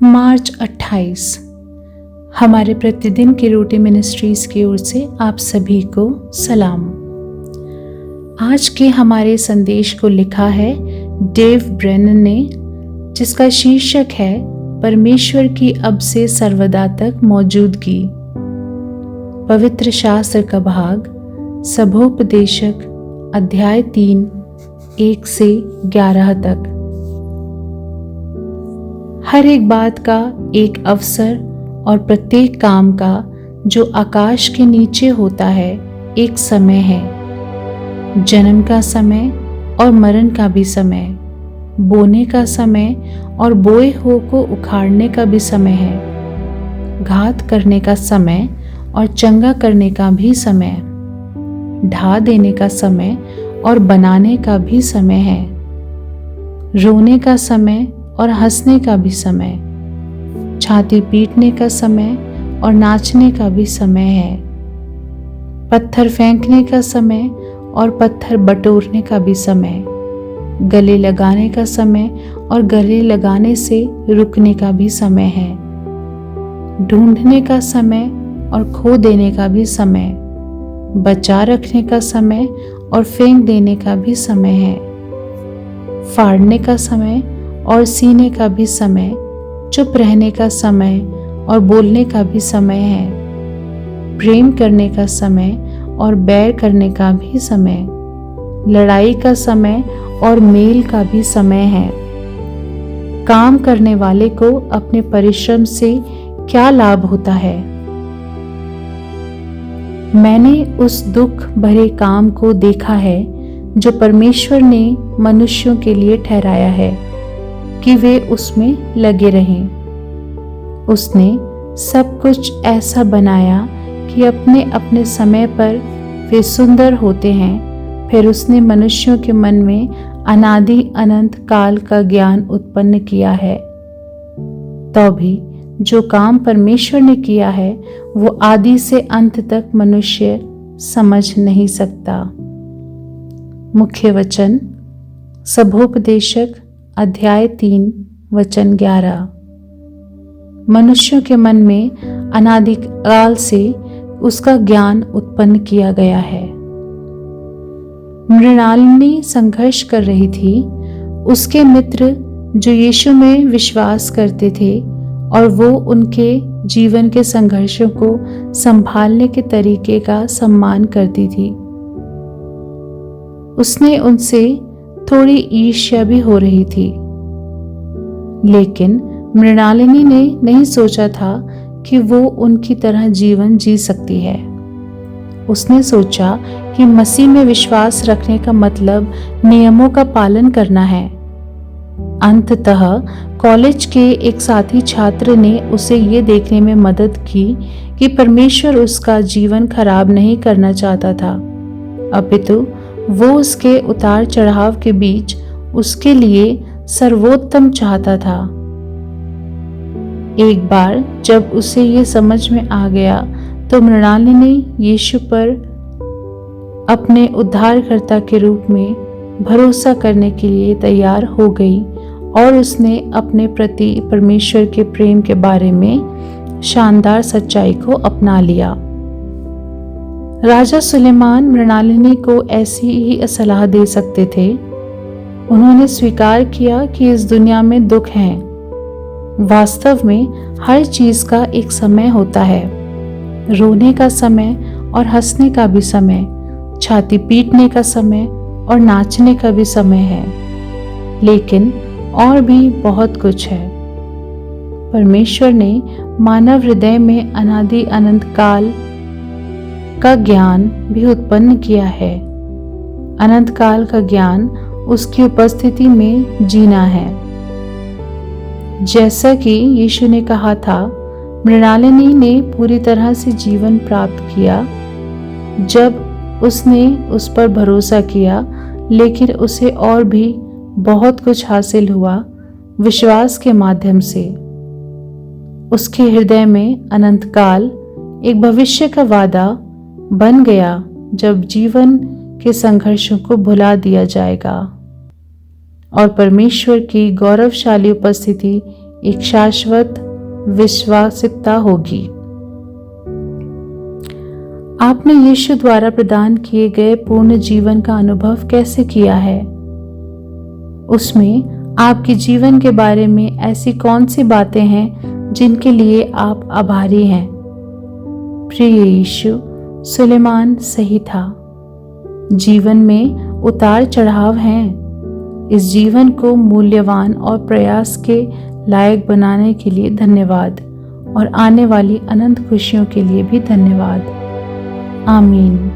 मार्च 28 हमारे प्रतिदिन की रोटी मिनिस्ट्रीज की ओर से आप सभी को सलाम। आज के हमारे संदेश को लिखा है डेव ब्रेनन ने, जिसका शीर्षक है परमेश्वर की अब से सर्वदा तक मौजूदगी। पवित्र शास्त्र का भाग सभोपदेशक अध्याय 3 1 से 11 तक। हर एक बात का एक अवसर और प्रत्येक काम का जो आकाश के नीचे होता है एक समय है, जन्म का समय और मरण का भी समय, बोने का समय और बोए हुए को उखाड़ने का भी समय है, घात करने का समय और चंगा करने का भी समय, ढा देने का समय और बनाने का भी समय है, रोने का समय और हंसने का भी समय, छाती पीटने का समय और नाचने का भी समय है, पत्थर फेंकने का समय और पत्थर बटोरने का भी समय, गले लगाने का समय और गले लगाने से रुकने का भी समय है, ढूंढने का समय और खो देने का भी समय, बचा रखने का समय और फेंक देने का भी समय है, फाड़ने का समय और सीने का भी समय, चुप रहने का समय और बोलने का भी समय है, प्रेम करने का समय और बैर करने का भी समय, लड़ाई का समय और मेल का भी समय है। काम करने वाले को अपने परिश्रम से क्या लाभ होता है? मैंने उस दुख भरे काम को देखा है जो परमेश्वर ने मनुष्यों के लिए ठहराया है कि वे उसमें लगे रहें। उसने सब कुछ ऐसा बनाया कि अपने अपने समय पर वे सुंदर होते हैं। फिर उसने मनुष्यों के मन में अनादि अनंत काल का ज्ञान उत्पन्न किया है। तो भी जो काम परमेश्वर ने किया है वो आदि से अंत तक मनुष्य समझ नहीं सकता। मुख्य वचन सभोपदेशक अध्याय 3 वचन 11। मनुष्यों के मन में अनादिकाल से उसका ज्ञान उत्पन्न किया गया है। मृणालिनी संघर्ष कर रही थी। उसके मित्र जो यीशु में विश्वास करते थे और वो उनके जीवन के संघर्षों को संभालने के तरीके का सम्मान करती थी। उसने उनसे थोड़ी ईर्ष्या भी हो रही थी, लेकिन मृणालिनी ने नहीं सोचा था कि वो उनकी तरह जीवन जी सकती है। उसने सोचा कि मसीह में विश्वास रखने का मतलब नियमों का पालन करना है। अंततः कॉलेज के एक साथी छात्र ने उसे ये देखने में मदद की कि परमेश्वर उसका जीवन खराब नहीं करना चाहता था, अपितु वो उसके उतार चढ़ाव के बीच उसके लिए सर्वोत्तम चाहता था। एक बार जब उसे ये समझ में आ गया तो मृणालिनी यीशु पर अपने उद्धारकर्ता के रूप में भरोसा करने के लिए तैयार हो गई और उसने अपने प्रति परमेश्वर के प्रेम के बारे में शानदार सच्चाई को अपना लिया। राजा सुलेमान मृणालिनी को ऐसी ही सलाह दे सकते थे। उन्होंने स्वीकार किया कि इस दुनिया में दुख हैं। वास्तव में हर चीज का एक समय होता है, रोने का समय और हंसने का भी समय, छाती पीटने का समय और नाचने का भी समय है, लेकिन और भी बहुत कुछ है। परमेश्वर ने मानव हृदय में अनादि अनंत काल का ज्ञान भी उत्पन्न किया है। अनंत काल का ज्ञान उसकी उपस्थिति में जीना है। जैसा कि यीशु ने कहा था, मृणालिनी ने पूरी तरह से जीवन प्राप्त किया जब उसने उस पर भरोसा किया, लेकिन उसे और भी बहुत कुछ हासिल हुआ विश्वास के माध्यम से। उसके हृदय में अनंत काल एक भविष्य का वादा बन गया जब जीवन के संघर्षों को भुला दिया जाएगा और परमेश्वर की गौरवशाली उपस्थिति एक शाश्वत विश्वासिकता होगी। आपने यीशु द्वारा प्रदान किए गए पूर्ण जीवन का अनुभव कैसे किया है? उसमें आपके जीवन के बारे में ऐसी कौन सी बातें हैं जिनके लिए आप आभारी हैं? प्रिय यीशु, सुलेमान सही था। जीवन में उतार चढ़ाव हैं। इस जीवन को मूल्यवान और प्रयास के लायक बनाने के लिए धन्यवाद और आने वाली अनंत खुशियों के लिए भी धन्यवाद। आमीन।